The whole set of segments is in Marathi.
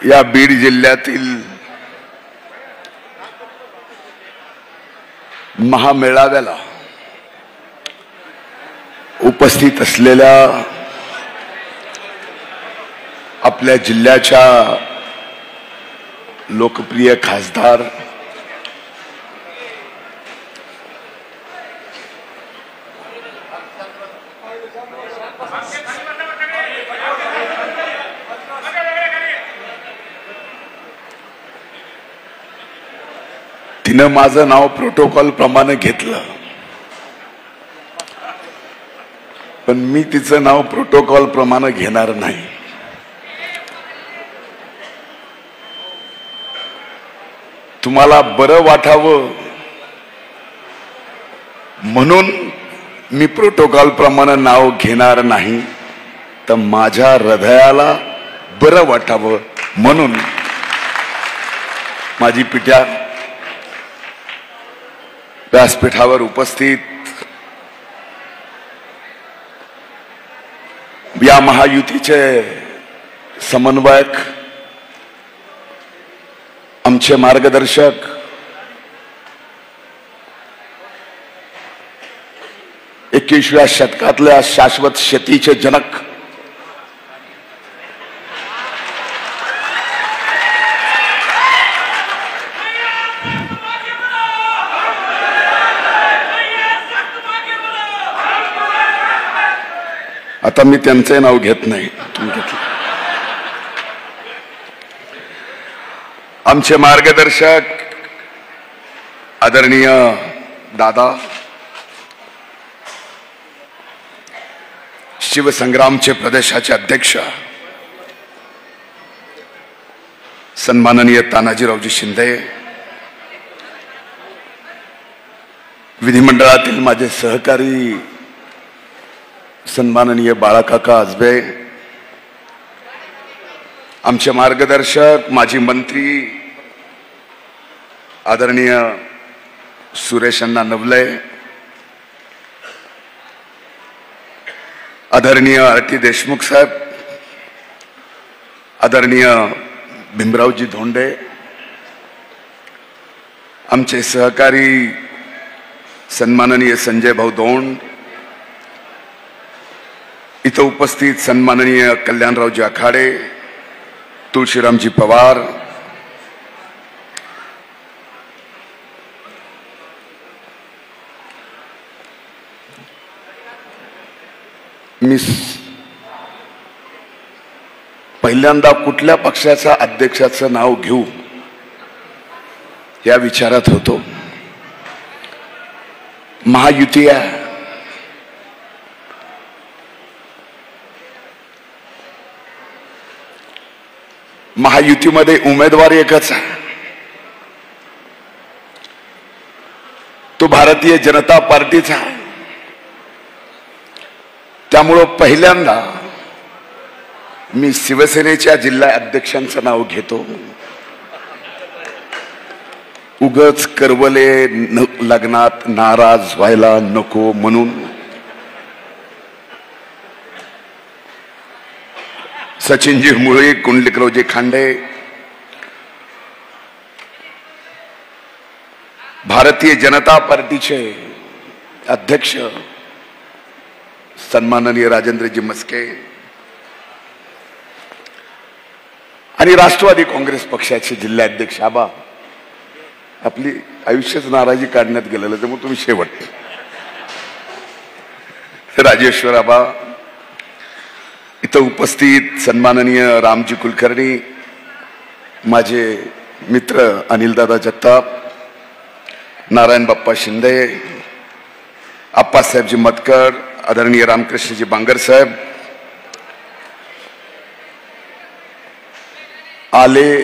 या बीड जिल्ह्यातील महामेळाव्याला उपस्थित असलेल्या आपल्या जिल्ह्याच्या लोकप्रिय खासदार तिनं माझं नाव प्रोटोकॉल प्रमाणे घेतलं, पण मी तिचं नाव प्रोटोकॉल प्रमाणे घेणार नाही. तुम्हाला बरं वाटावं म्हणून मी प्रोटोकॉल प्रमाणे नाव घेणार नाही, तर माझ्या हृदयाला बरं वाटावं म्हणून माझी पिट्या व्यासपीठावर उपस्थित या महायुतीचे समन्वयक, आमचे मार्गदर्शक, एकविसव्या शतकातल्या शाश्वत शेतीचे जनक आता मी त्यांचे नाव घेत नाही, तुम्ही घेतलं. आमचे मार्गदर्शक आदरणीय दादा, शिवसंग्रामचे प्रदेशाचे अध्यक्ष सन्माननीय तानाजीरावजी शिंदे, विधिमंडळातील माझे सहकारी सन्माननीय बाळाकाका आजबे, आमचे मार्गदर्शक माजी मंत्री आदरणीय सुरेश अण्णा नवले, आदरणीय आर.टी. देशमुख साहेब, आदरणीय भीमरावजी धोंडे, आमचे सहकारी सन्माननीय संजय भाऊ दोंड, इथं उपस्थित सन्माननीय कल्याणरावजी आखाडे, तुळशीरामजी पवार, मी पहिल्यांदा कुठल्या पक्षाच्या अध्यक्षाचं नाव घेऊ या विचारात होतो. महायुती आहे, महायुतीमध्ये उमेदवार एकच आहे, तो भारतीय जनता पार्टीचा आहे. त्यामुळं पहिल्यांदा मी शिवसेनेच्या जिल्हा अध्यक्षांचं नाव घेतो. उगच करवले लग्नात नाराज व्हायला नको म्हणून सचिनजी मुळे, कुंडलिकरावजी खांडे, भारतीय जनता पार्टीचे अध्यक्ष सन्माननीय राजेंद्रजी मस्के आणि राष्ट्रवादी काँग्रेस पक्षाचे जिल्हाध्यक्ष आबा, आपली आयुष्याच नाराजी काढण्यात गेलेलं, त्यामुळे तुम्ही शेवट राजेश्वर आबा, इथं उपस्थित सन्माननीय रामजी कुलकर्णी, माझे मित्र अनिलदादा जगताप, नारायण बाप्पा शिंदे, आप्पासाहेबजी मतकर, आदरणीय रामकृष्णजी बांगर साहेब, आले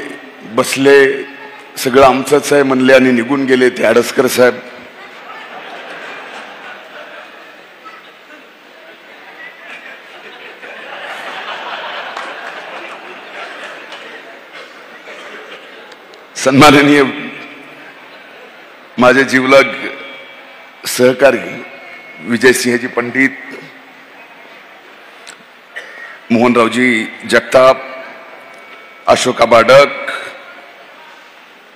बसले, सगळं आमचंच आहे म्हणले आणि निघून गेले ते आडसकर साहेब, सन्माननीय माझे जीवलग सहकारी विजयसिंहजी पंडित, मोहनरावजी जगताप, अशोका बाडक,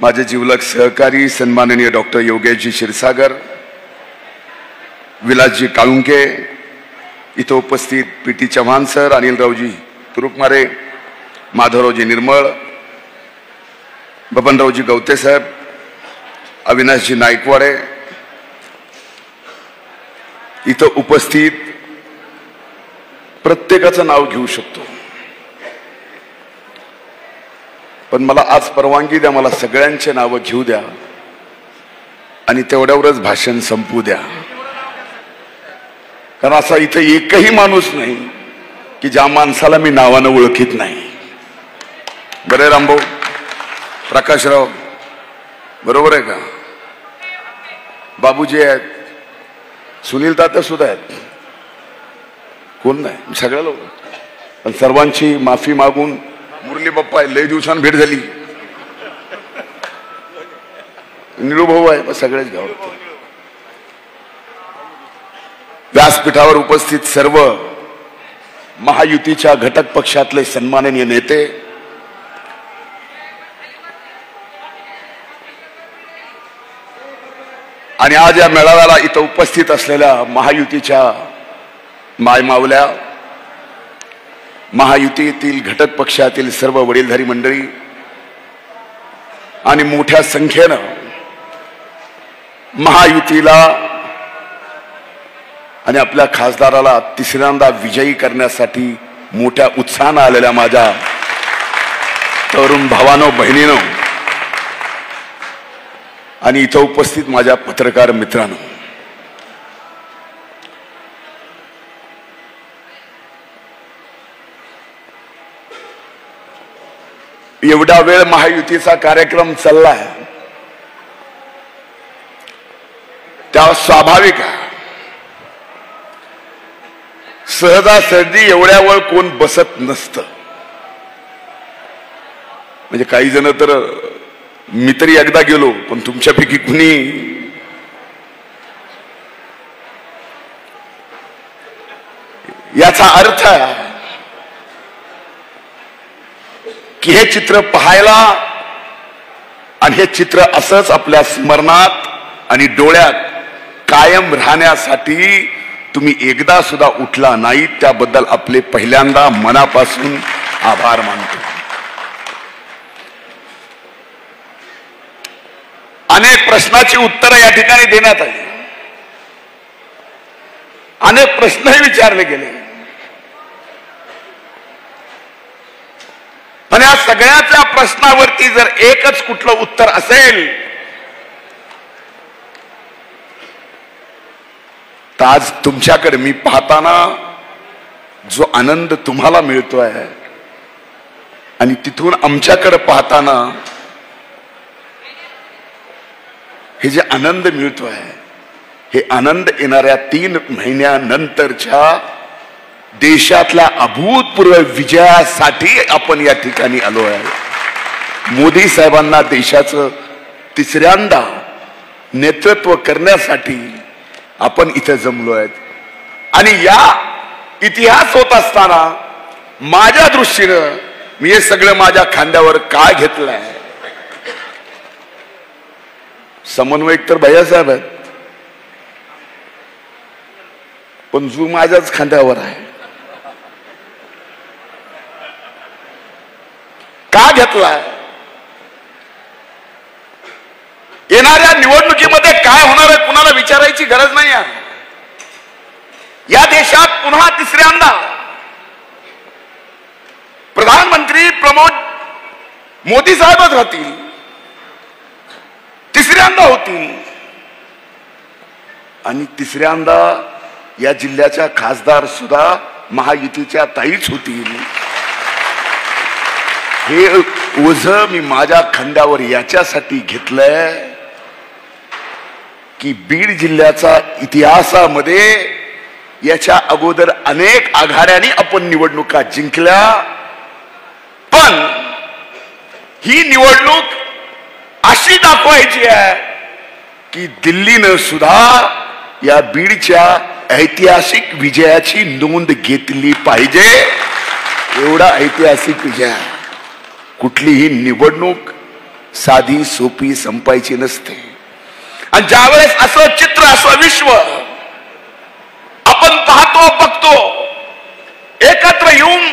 माझे जिवलग सहकारी सन्माननीय डॉक्टर योगेशजी क्षीरसागर, विलासजी काळुंके, इथं उपस्थित पी.टी. चव्हाण सर, अनिलरावजी तुरुकमारे, माधवरावजी निर्मळ, बबनरावजी गवते साहेब, अविनाशजी नाईकवाडे, इथं उपस्थित प्रत्येकाचं नाव घेऊ शकतो, पण मला आज परवानगी द्या, मला सगळ्यांचे नाव घेऊ द्या आणि तेवढ्यावरच भाषण संपू द्या. कारण असा इथं एकही माणूस नाही की ज्या माणसाला मी नावानं ओळखीत नाही. बरे रामभाऊ, प्रकाशराव, बरोबर आहे का? बाबूजी आहेत, सुनील तात्या सुद्धा आहेत, कोण नाही, सगळ्याला ओळखतो. पण सर्वांची माफी मागून मुरली बाप्पा लय दिवसांनी भेट झाली, निळूभाऊ आहे, सगळेच घ्यावं. व्यासपीठावर उपस्थित सर्व महायुतीच्या घटक पक्षातले सन्माननीय नेते, आणि आज या मेळाव्याला इथं उपस्थित असलेल्या महायुतीच्या मायमावल्या, महायुतीतील घटक पक्षातील सर्व वडीलधारी मंडळी आणि मोठ्या संख्येनं महायुतीला आणि आपल्या खासदाराला तिसऱ्यांदा विजयी करण्यासाठी मोठ्या उत्साहानं आलेल्या माझ्या तरुण भावांनो, बहिणींनो आणि इथं उपस्थित माझ्या पत्रकार मित्रांनो, एवढा वेळ महायुतीचा कार्यक्रम चाललाय, त्या स्वाभाविक आहे. सहजासहजी एवढ्या वेळ कोण बसत नसतं. म्हणजे काही जण तर मी तरी एकदा गेलो, पण तुमच्यापैकी कुणी याचा अर्थ की हे चित्र पाहायला आणि हे चित्र असंच आपल्या स्मरणात आणि डोळ्यात कायम राहण्यासाठी तुम्ही एकदा सुद्धा उठला नाही, त्याबद्दल आपले पहिल्यांदा मनापासून आभार मानतो. अनेक प्रश्नाची उत्तरं या ठिकाणी देण्यात आली, अनेक प्रश्नही विचारले गेले, पण या सगळ्याच्या प्रश्नावरती जर एकच कुठलं उत्तर असेल तर आज तुमच्याकडे मी पाहताना जो आनंद तुम्हाला मिळतोय आणि तिथून आमच्याकडे पाहताना हे जे आनंद मिळतोय, हे आनंद येणाऱ्या 3 महिन्यानंतरच्या देशातल्या अभूतपूर्व विजयासाठी आपण या ठिकाणी आलो आहे. मोदी साहेबांना देशाचं तिसऱ्यांदा नेतृत्व करण्यासाठी आपण इथे जमलो आहेत. आणि या इतिहास होत असताना माझ्या दृष्टीनं मी हे सगळं माझ्या खांद्यावर का घेतलंय? समन्वयक तर भैयासाहेब आहेत, पण जो माझ्याच खांद्यावर आहे. का घेतलाय? येणाऱ्या निवडणुकीमध्ये काय होणार आहे कुणाला विचारायची गरज नाही आहे. या देशात पुन्हा तिसऱ्यांदा प्रधानमंत्री मोदी साहेबच होतील, तिसऱ्यांदा होतील आणि तिसऱ्यांदा या जिल्ह्याच्या खासदार सुद्धा महायुतीच्या ताईच होतील. हे ओझं मी माझ्या खांद्यावर याच्यासाठी घेतलंय की बीड जिल्ह्याचा इतिहासामध्ये याच्या अगोदर अनेक आघाड्यांनी आपण निवडणुका जिंकल्या, पण ही निवडणूक अशी दाखवायची आहे की दिल्लीनं सुद्धा या बीडच्या ऐतिहासिक विजयाची नोंद घेतली पाहिजे. एवढा ऐतिहासिक विजय. कुठलीही निवडणूक साधी सोपी संपायची नसते. आणि ज्यावेळेस असं चित्र, असं विश्व आपण पाहतो, बघतो, एकत्र येऊन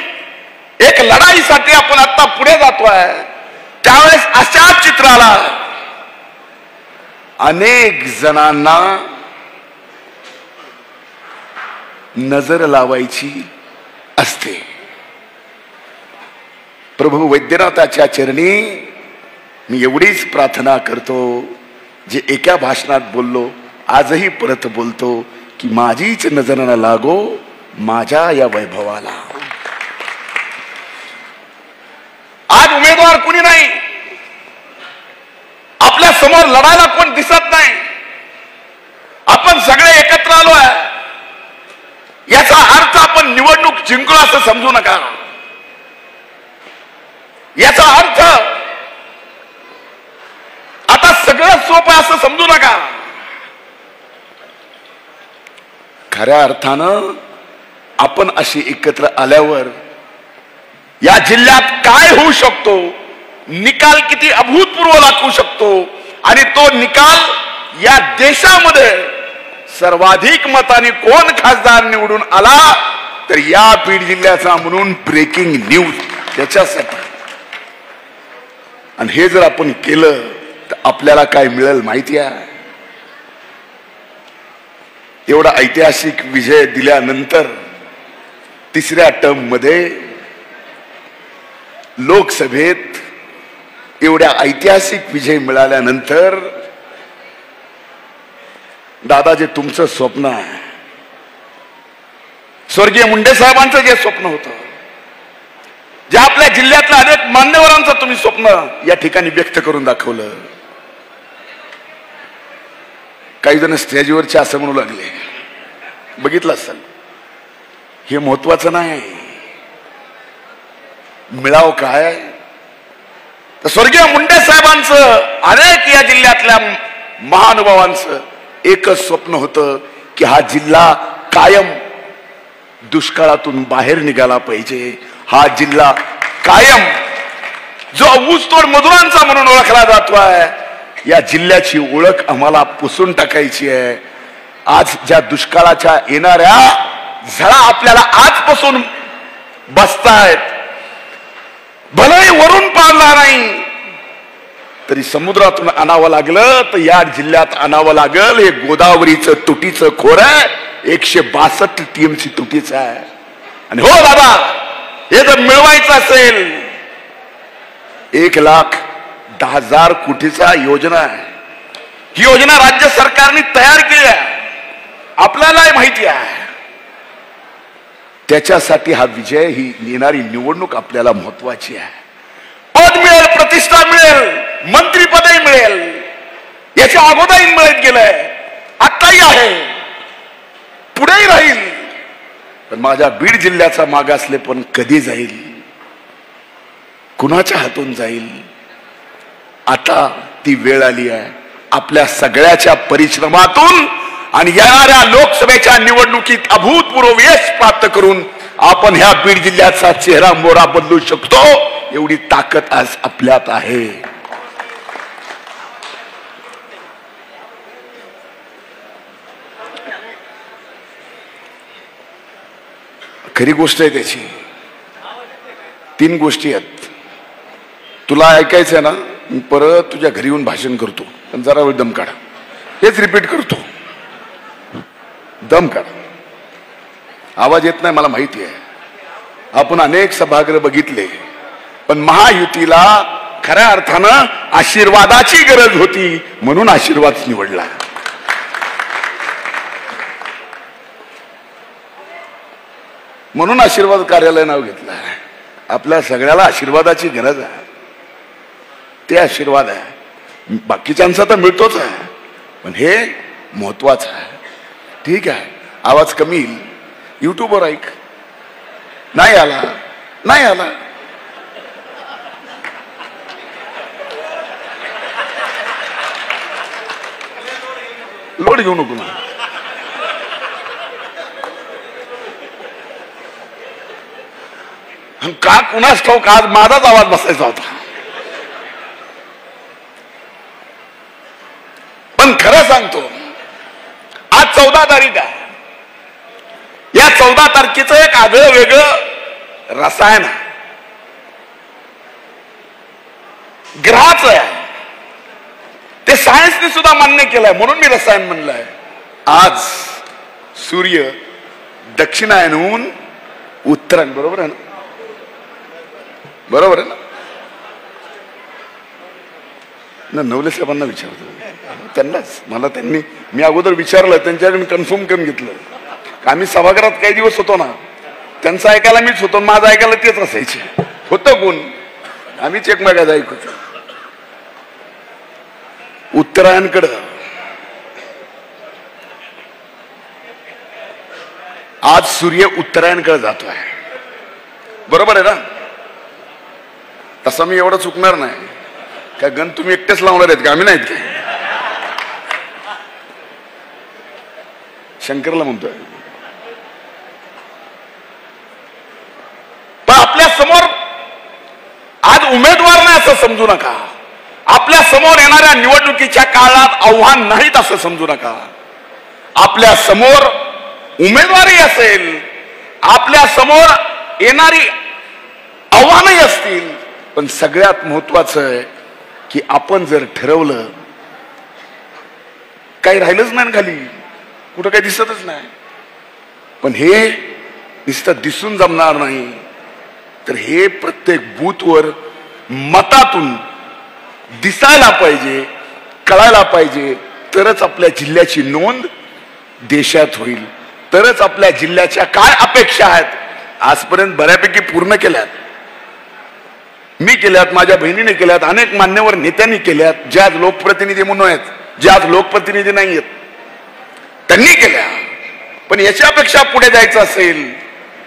एक लढाईसाठी आपण आता पुढे जातोय, त्यावेळेस अशा चित्राला अनेक जणांना नजर लावायची असते. प्रभू वैद्यनाथाच्या चरणी मी एवढीच प्रार्थना करतो, जे एका भाषणात बोललो आजही परत बोलतो, की माझीच नजर न लागो माझ्या या वैभवाला. आज उमेदवार कुणी नाही, आपल्या समोर लढायला कोण दिसत नाही. आपण सगळे एकत्र आलोय. याचा अर्थ आपण निवडणूक जिंकलो असं समजू नका. याचा अर्थ आता सगळं सोपं असं समजू नका. खऱ्या अर्थानं आपण अशी एकत्र आल्यावर या जिल्ह्यात काय होऊ शकतो, निकाल किती अभूतपूर्व लागू शकतो, आणि तो निकाल या देशामध्ये सर्वाधिक मताने कोण खासदार निवडून आला तर या बीड जिल्ह्याचा म्हणून ब्रेकिंग न्यूज त्याच्यासाठी. आणि हे जर आपण केलं तर आपल्याला काय मिळेल माहिती आहे. एवढा ऐतिहासिक विजय दिल्यानंतर तिसऱ्या टर्म मध्ये लोकसभेत एवढ्या ऐतिहासिक विजय मिळाल्यानंतर दादा, जे तुमचं स्वप्न आहे, स्वर्गीय मुंडे साहेबांचं जे स्वप्न होतं, जे आपल्या जिल्ह्यातल्या अनेक मान्यवरांचं तुम्ही स्वप्न या ठिकाणी व्यक्त करून दाखवलं. काही जण स्टेजवरचे असं म्हणू लागले, बघितलं असेल, हे महत्वाचं नाही, मिळाव काय. तर स्वर्गीय मुंडे साहेबांचं, अनेक या जिल्ह्यातल्या महानुभावांचं एकच स्वप्न होतं की हा जिल्हा कायम दुष्काळातून बाहेर निघाला पाहिजे. हा जिल्हा कायम जो ऊसतोड मजुरांचा म्हणून ओळखला जातोय, या जिल्ह्याची ओळख आम्हाला पुसून टाकायची आहे. आज ज्या दुष्काळाच्या येणाऱ्या झळा आपल्याला आजपासून बसतायत, भलेही वरून पाडला नाही तरी समुद्रातून आणावं लागलं तर या जिल्ह्यात आणावं लागल. हे गोदावरीचं तुटीचं खोर आहे, 162 टीएमसी तुटीचं आहे. आणि हो दादा, हे जर मिळवायचं असेल 1,10,000 कोटीचा योजना आहे. ही योजना राज्य सरकारने तयार केली आहे, आपल्यालाही माहिती आहे. त्याच्यासाठी हा विजय, ही येणारी निवडणूक आपल्याला महत्वाची आहे. पद मिळेल, प्रतिष्ठा मिळेल, मंत्रीपदही मिळेल, याच्या अगोदरही मिळत गेलंय, आताही आहे, पुढेही राहील. पण माझ्या बीड जिल्ह्याचा मागासलेपण कधी जाईल, कुणाच्या हातून जाईल, आता ती वेळ आली आहे. आपल्या सगळ्याच्या परिश्रमातून आणि येणाऱ्या लोकसभेच्या निवडणुकीत अभूतपूर्व यश प्राप्त करून आपण ह्या बीड जिल्ह्याचा चेहरा मोहरा बदलू शकतो. एवढी ताकद आज आपल्यात आहे. खरी गोष्ट आहे त्याची. 3 गोष्टी आहेत. तुला ऐकायचंय ना, मी परत तुझ्या घरी येऊन भाषण करतो, पण जरा वेळ दम काढा. हेच रिपीट करतो, दम काढा. आवाज येत नाही मला माहिती आहे. आपण अनेक सभागृह बघितले, पण महायुतीला खऱ्या अर्थानं आशीर्वादाची गरज होती, म्हणून आशीर्वाद निवडला. म्हणून आशीर्वाद कार्यालय नाव घेतलं. आपल्या सगळ्याला आशीर्वादाची गरज आहे. ते आशीर्वाद आहे, बाकीच्यांचा तर मिळतोच आहे, पण हे महत्वाचं आहे. ठीक आहे, आवाज कमी येईल, युट्यूबवर ऐक. नाही आला, नाही आला, लोड घेऊ नको ना. का कुणास ठाऊक आज माझाच आवाज बसायचा होता. पण खरं सांगतो, आज 14 तारीख आहे. या 14 तारखेचं एक आगळं वेगळं रसायन आहे, ग्रहाचं आहे. ते सायन्सने सुद्धा मान्य केलंय, म्हणून मी रसायन म्हणलंय. आज सूर्य दक्षिणायनहून उत्तरायण, बरोबर आहे ना? बरोबर आहे ना? नवले साहेबांना विचारतो, त्यांनाच मला त्यांनी, मी अगोदर विचारलं, त्यांच्याकडून कन्फर्म करून घेतलं. आम्ही सभागृहात काही दिवस होतो ना, त्यांचं ऐकायला मीच होतो, माझं ऐकायला तेच असायचे. होतं कोण? आम्हीच एकमेकाचं ऐकतो. उत्तरायणकडं आज सूर्य उत्तरायणकडे जातोय, बरोबर आहे ना? तसं मी एवढं चुकणार नाही. काय गण तुम्ही एकटेच लावणार आहेत का? आम्ही नाहीत काय? शंकरला म्हणतोय. पण आपल्या समोर आज उमेदवार नाही असं समजू नका. आपल्या समोर येणाऱ्या निवडणुकीच्या काळात आव्हान नाहीत असं समजू नका. आपल्या समोर उमेदवारही असेल, आपल्या समोर येणारी आव्हानही असतील, पण सगळ्यात महत्वाचं आहे की आपण जर ठरवलं, काही राहिलंच नाही खाली, कुठं काही दिसतच नाही. पण हे नुसतं दिसून जमणार नाही, तर हे प्रत्येक बूथवर मतातून दिसायला पाहिजे, कळायला पाहिजे. तरच आपल्या जिल्ह्याची नोंद देशात होईल. तरच आपल्या जिल्ह्याच्या काय अपेक्षा आहेत आजपर्यंत बऱ्यापैकी पूर्ण केल्यात. मी केल्यात, माझ्या बहिणीने केल्यात, अनेक मान्यवर नेत्यांनी केल्यात, ज्या आज लोकप्रतिनिधी म्हणून आहेत, ज्या आज लोकप्रतिनिधी नाही आहेत, त्यांनी केल्या. पण याच्यापेक्षा पुढे जायचं असेल,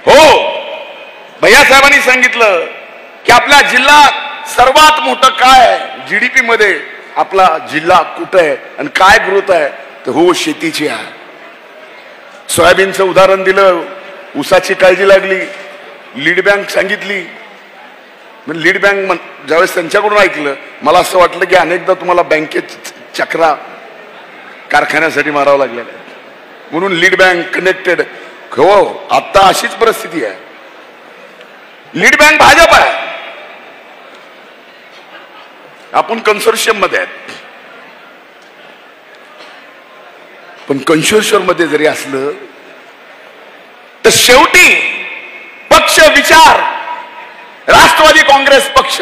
हो, भैया साहेबांनी सांगितलं की आपला जिल्हा सर्वात मोठं काय आहे, जीडीपी मध्ये आपला जिल्हा कुठं आहे आणि काय ग्रोथ आहे, तर हो, शेतीची आहे. सोयाबीनचं उदाहरण दिलं, ऊसाची काळजी लागली, लीड बँक सांगितली. लीड बँक ज्यावेळेस त्यांच्याकडून ऐकलं, मला असं वाटलं की अनेकदा तुम्हाला बँकेत चक्रा कारखान्यासाठी मारावं लागलेलं आहे, म्हणून लीड बँक कनेक्टेड. हो, आता अशीच परिस्थिती आहे. लीड बँक भाजप आहे, आपण कन्सोर्शियम मध्ये आहेत. पण कन्सोर्शियम मध्ये जरी असलं तर शेवटी पक्ष विचार राष्ट्रवादी काँग्रेस पक्ष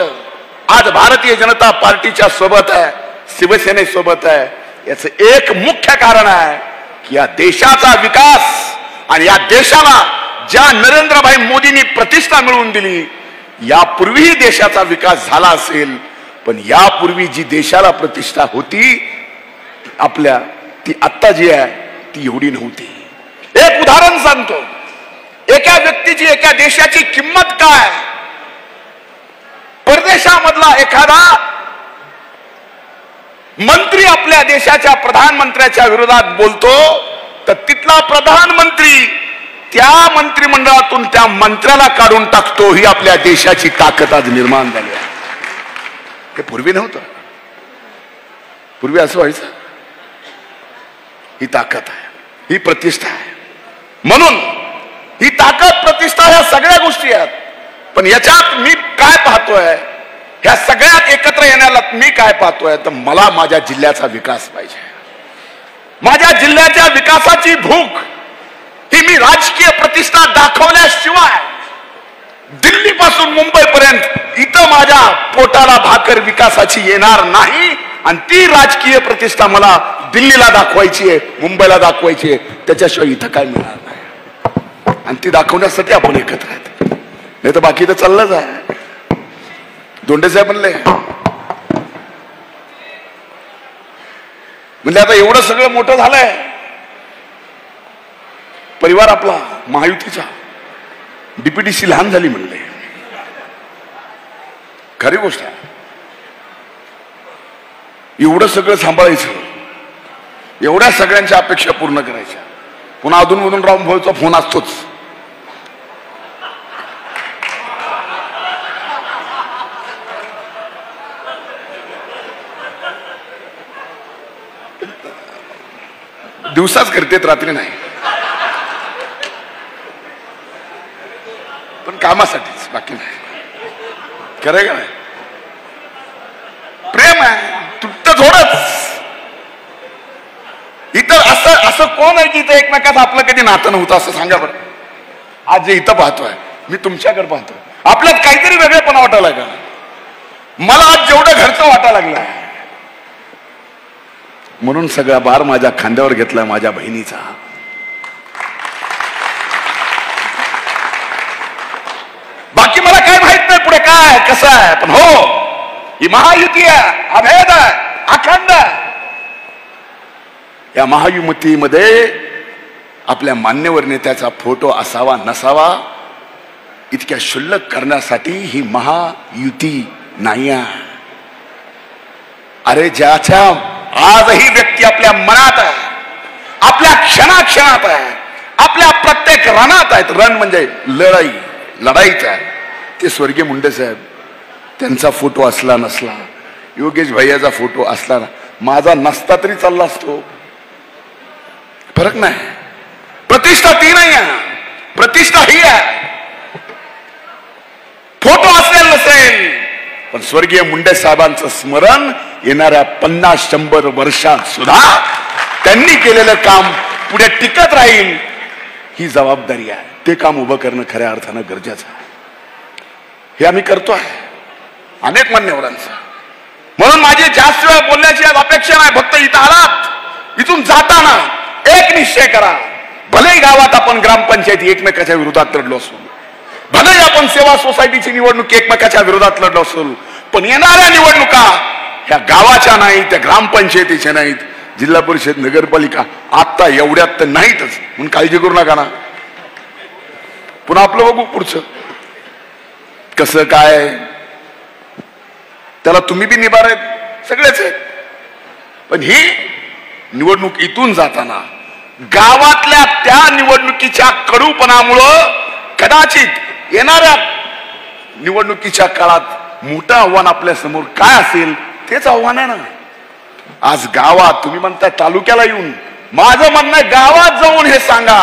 आज भारतीय जनता पार्टीच्या सोबत आहे, शिवसेनेसोबत आहे. याचं एक मुख्य कारण आहे की या देशाचा विकास आणि या देशाला ज्या नरेंद्रभाई मोदींनी प्रतिष्ठा मिळवून दिली, यापूर्वीही देशाचा विकास झाला असेल, पण यापूर्वी जी देशाला प्रतिष्ठा होती आपल्या, ती आत्ता जी आहे ती एवढी नव्हती. एक उदाहरण सांगतो, एका व्यक्तीची, एका देशाची किंमत काय. परदेशामधला एखादा मंत्री आपल्या देशाच्या प्रधानमंत्र्याच्या विरोधात बोलतो, तर तिथला प्रधानमंत्री त्या मंत्रिमंडळातून त्या मंत्र्याला काढून टाकतो. ही आपल्या देशाची ताकद आज निर्माण झाली आहे. हे पूर्वी नव्हतं. पूर्वी असं व्हायचं. ही ताकद आहे, ही प्रतिष्ठा आहे. म्हणून ही ताकद, प्रतिष्ठा, ह्या सगळ्या गोष्टी आहेत. पण याच्यात मी काय पाहतोय, ह्या सगळ्यात एकत्र येण्याला मी काय पाहतोय, तर मला माझ्या जिल्ह्याचा विकास पाहिजे. माझ्या जिल्ह्याच्या विकासाची भूक ही मी राजकीय प्रतिष्ठा दाखवल्याशिवाय दिल्लीपासून मुंबईपर्यंत इथं माझ्या पोटाला भाकर विकासाची येणार नाही. आणि ती राजकीय प्रतिष्ठा मला दिल्लीला दाखवायची आहे, मुंबईला दाखवायची आहे, त्याच्याशिवाय इथं काय मिळणार नाही. आणि ती दाखवण्यासाठी आपण एकत्र आहेत, नाही तर बाकी तर चाललंच आहे. दोंडे साहेब म्हणले आता एवढं सगळं मोठं झालंय, परिवार आपला महायुतीचा, डीपीडीसी लहान झाली म्हणले. खरी गोष्ट आहे. एवढं सगळं सांभाळायचं, एवढ्या सगळ्यांच्या अपेक्षा पूर्ण करायच्या. पुन्हा अधूनमधून रामभाऊचा फोन असतोच. दिवसाच करतेत, रात्री नाही. पण कामासाठीच, बाकी नाही. खरंय का नाही? प्रेम आहे, तुटत थोडंच. इतर असं कोण आहे की इथं एकमेकाचं आपलं कधी नातं नव्हतं असं सांगा बरं. आज जे इथं पाहतोय, मी तुमच्याकडे पाहतोय, आपल्यात काहीतरी वेगळेपणा वाटायला लागला. मला आज जेवढं घरचं वाटायला लागलं, म्हणून सगळा भार माझ्या खांद्यावर घेतलाय माझ्या बहिणीचा. बाकी मला काय माहित नाही पुढे काय कसं आहे, पण हो, ही महायुती आहे, अभेद आहे, अखंड. या महायुतीमध्ये आपल्या मान्यवर नेत्याचा फोटो असावा नसावा इतक्या क्षुल्लक करण्यासाठी ही महायुती नाही आहे. अरे ज्याच्या आजही व्यक्ती आपल्या मनात आहे, आपल्या क्षणाक्षणात आहे, आपल्या प्रत्येक रणात आहेत. रण म्हणजे लढाईच आहे. ते स्वर्गीय मुंडे साहेब, त्यांचा फोटो असला नसला, योगेश भैयाचा फोटो असला, माझा नसता तरी चालला असतो. फरक नाही. प्रतिष्ठा ती नाही आहे, प्रतिष्ठा ही आहे. फोटो असेल नसेल, पण स्वर्गीय मुंडे साहेबांचं स्मरण येणाऱ्या 50-100 वर्षात सुद्धा त्यांनी केलेलं काम पुढे टिकत राहील. ही जबाबदारी आहे. ते काम उभं करणं खऱ्या अर्थानं गरजेचं आहे. हे आम्ही करतोय अनेक मान्यवरांचं. म्हणून माझी जास्त वेळ बोलण्याची अपेक्षा नाही. फक्त इथं आलात, इथून जाताना एक निश्चय करा. भलेही गावात आपण ग्रामपंचायती एकमेकाच्या विरोधात लढलो असू, भलेही आपण सेवा सोसायटीची निवडणूक एकमेकाच्या विरोधात लढलो असू, पण येणाऱ्या निवडणुका ह्या गावाच्या नाहीत, त्या ग्रामपंचायतीच्या नाहीत, जिल्हा परिषद नगरपालिका आता एवढ्यात तर नाहीतच. म्हणून काळजी करू नका ना. पुन्हा आपलं बघू पुढचं कसं काय. त्याला तुम्ही बी निभार आहेत, सगळेच आहेत. पण ही निवडणूक इथून जाताना गावातल्या त्या निवडणुकीच्या कडूपणामुळं कदाचित येणाऱ्या निवडणुकीच्या काळात मोठं आव्हान आपल्या समोर काय असेल तेच आव्हान आहे ना. आज गावात तुम्ही म्हणता तालुक्याला येऊन, माझं म्हणणं आहे गावात जाऊन हे सांगा.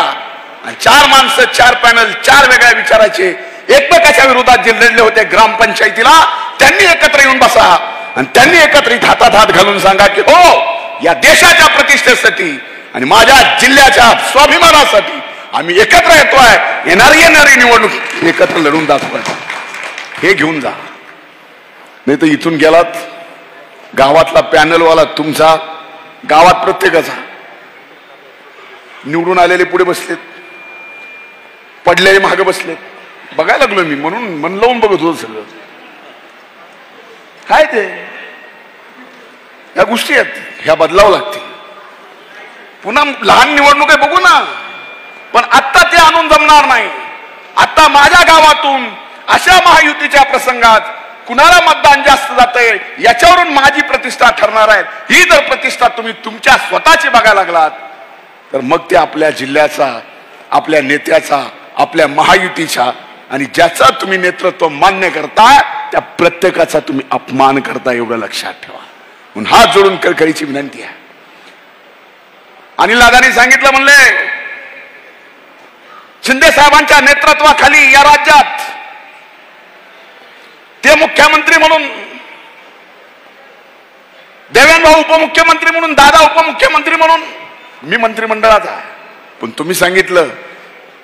4 माणसं, 4 पॅनल, 4 वेगळ्या विचाराचे एकमेकाच्या विरोधात जे लढले होते ग्रामपंचायतीला, त्यांनी एकत्र येऊन बसा आणि त्यांनी एकत्रित हातात हात घालून सांगा की हो, या देशाच्या प्रतिष्ठेसाठी आणि माझ्या जिल्ह्याच्या स्वाभिमानासाठी आम्ही एकत्र येतोय. येणारी निवडणूक एकत्र लढून दाखवाय. हे घेऊन जा. नाही तर इथून गेलात, गावातला पॅनलवाला तुमचा, गावात प्रत्येकाचा, निवडून आलेले पुढे बसलेत, पडलेले मागे बसलेत. बघायला लागलो मी, म्हणून मन लावून बघत होतो सगळं. काय ते या गोष्टी आहेत, ह्या बदलावं लागतील. पुन्हा लहान निवडणूक आहे बघू ना, पण आत्ता ते आणून जमणार नाही. आता माझ्या गावातून अशा महायुतीच्या प्रसंगात कुणाला मतदान जास्त जातंय याच्यावरून माझी प्रतिष्ठा ठरणार आहे. ही जर प्रतिष्ठा तुम्ही तुमच्या स्वतःची बघायला लागलात तर मग ते आपल्या जिल्ह्याचा, आपल्या नेत्याचा, आपल्या महायुतीच्या आणि ज्याचा तुम्ही नेतृत्व मान्य करता त्या प्रत्येकाचा तुम्ही अपमान करता, एवढं लक्षात ठेवा. म्हणून हात जोडून कळकळीची विनंती आहे. अनिल दादांनी सांगितलं, म्हणले शिंदे साहेबांच्या नेतृत्वाखाली या राज्यात ते मुख्यमंत्री म्हणून, देवेंद्र उपमुख्यमंत्री म्हणून, दादा उपमुख्यमंत्री म्हणून, मी मंत्रिमंडळात आहे. पण तुम्ही सांगितलं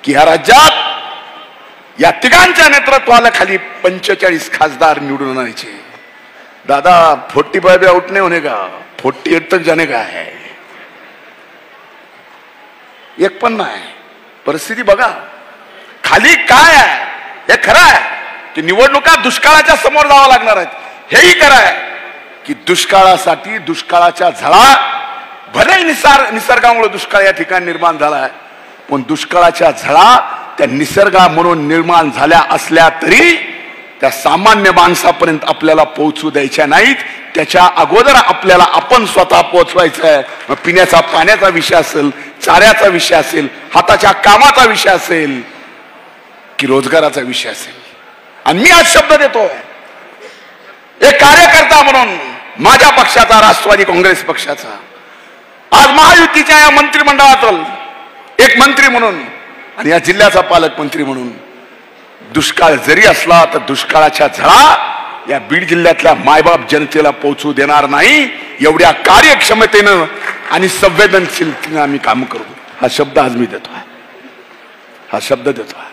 की या राज्यात या तिघांच्या नेतृत्वाला खाली 45 खासदार निवडून आणायचे. दादा 45 भी आउट नहीं होने का, 48 तक जाने का है. एक पण नाही. परिस्थिती बघा खाली काय आहे. हे खरं आहे की निवडणुका दुष्काळाच्या समोर जावं लागणार आहेत. हेही खरं आहे की दुष्काळासाठी दुष्काळाच्या झळा, भले निसर्गामुळे दुष्काळ या ठिकाणी निर्माण झाला आहे, पण दुष्काळाच्या झळा त्या निसर्गा म्हणून निर्माण झाल्या असल्या तरी त्या सामान्य माणसापर्यंत आपल्याला पोहोचू द्यायच्या नाहीत. त्याच्या अगोदर आपल्याला आपण स्वतः पोहोचवायचं आहे. मग पिण्याचा पाण्याचा विषय असेल, चाऱ्याचा विषय असेल, हाताच्या कामाचा विषय असेल की रोजगाराचा विषय असेल. आणि मी आज शब्द देतोय, एक कार्यकर्ता म्हणून माझ्या पक्षाचा, राष्ट्रवादी काँग्रेस पक्षाचा, आज महायुतीच्या या मंत्रिमंडळातील एक मंत्री म्हणून आणि या जिल्ह्याचा पालकमंत्री म्हणून दुष्काळ जरी असला तर दुष्काळाच्या झळा या बीड जिल्ह्यातल्या मायबाप जनतेला पोहोचू देणार नाही, एवढ्या कार्यक्षमतेनं आणि संवेदनशीलतेनं आम्ही काम करू. हा शब्द आज मी देतोय, हा शब्द देतोय.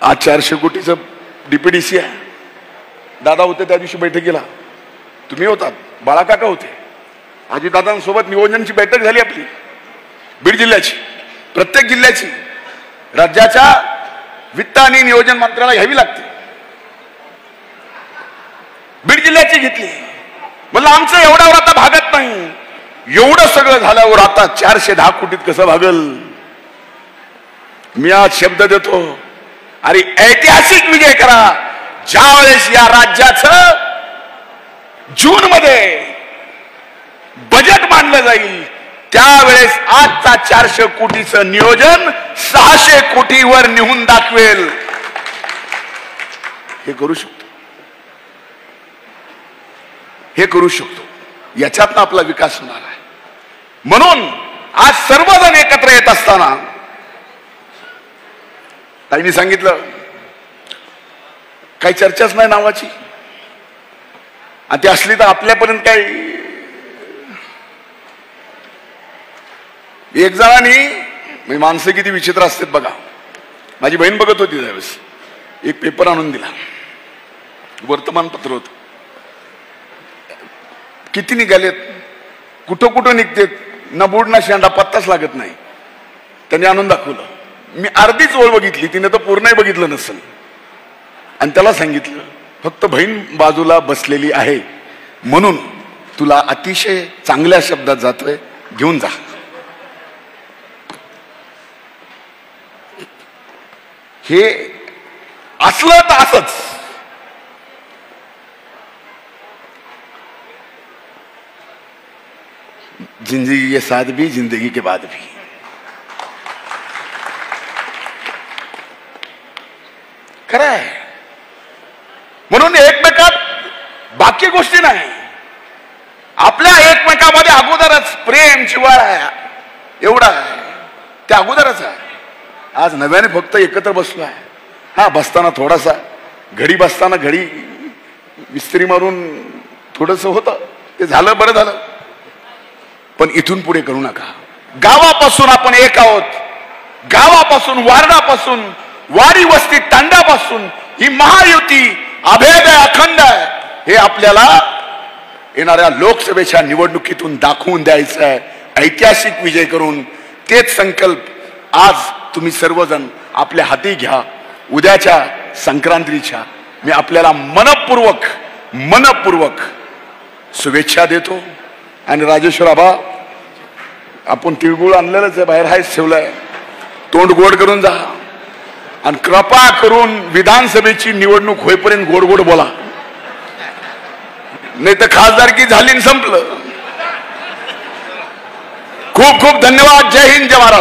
आज 400 कोटीचं डीपीडीसी आहे. दादा होते त्या दिवशी बैठकीला, तुम्ही होतात, बाळाकाका होते. अजितदादांसोबत नियोजनची बैठक झाली आपली बीड जिल्ह्याची, प्रत्येक जिल्ह्याची राज्याच्या वित्त आणि नियोजन मंत्र्याला घ्यावी लागते. बीड जिल्ह्याची घेतली. म्हणलं आमचं एवढ्यावर आता भागत नाही. एवढं सगळं झाल्यावर आता 410 कोटीत कसं भागल. मी आज शब्द देतो, अरे ऐतिहासिक विजय करा. ज्यावेळेस या राज्याचं जून मध्ये बजेट मांडलं जाईल त्यावेळेस आजचा 400 कोटीचं नियोजन 600 कोटीवर नेऊन दाखवेल. हे करू शकतो, हे करू शकतो. याच्यातनं आपला विकास होणार आहे. म्हणून आज सर्वजण एकत्र येत असताना ताईंनी सांगितलं काही चर्चाच नाही नावाची, आणि ती असली तर आपल्यापर्यंत काही. एक जणांनी, माणसं किती विचित्र असतात बघा. माझी बहीण बघत होती त्यावेळेस, एक पेपर आणून दिला, वर्तमानपत्र होत. किती निघालेत, कुठं कुठं निघतेत, ना बुड ना शेंडा, पत्ताच लागत नाही. त्यांनी आणून दाखवलं. मी अर्धीच ओळ बघितली, तिने तर पूर्णही बघितलं नसेल. आणि त्याला सांगितलं फक्त बहीण बाजूला बसलेली आहे म्हणून तुला अतिशय चांगल्या शब्दात जातोय, घेऊन जा. हे असलं तर असंच. जिंदगी के साथ भी, जिंदगी के बाद भी. खरं आहे. म्हणून एकमेकात बाकी गोष्टी नाही, आपल्या एकमेकामध्ये अगोदरच प्रेम जिव्हाळा आहे, एवढा आहे, ते अगोदरच आहे. आज नव्याने फक्त एकत्र बसलो आहे. हा, बसताना थोडासा घडी बसताना घडी विस्त्री मारून थोडस होतं, ते झालं, बरं झालं. पण इथून पुढे करू नका. गावापासून आपण एक आहोत. गावापासून, वार्डापासून, वाडी वस्ती तांड्यापासून ही महायुती अभेद आहे, अखंड आहे. हे आपल्याला येणाऱ्या लोकसभेच्या निवडणुकीतून दाखवून द्यायचं आहे, ऐतिहासिक विजय करून. तेच संकल्प आज तुम्ही सर्वजण आपल्या हाती घ्या. उद्याच्या संक्रांतीच्या मी आपल्याला मनपूर्वक शुभेच्छा देतो. आणि राजेश्वर आबा, आपण तिळगुळ आणलेलंच आहे, बाहेर हायच ठेवलंय, तोंड गोड करून जा. आणि कृपा करून विधानसभेची निवडणूक होईपर्यंत गोड गोड बोला, नाही तर खासदारकी झाली आणि संपलं. खूप खूप धन्यवाद. जय हिंद, जय महाराष्ट्र.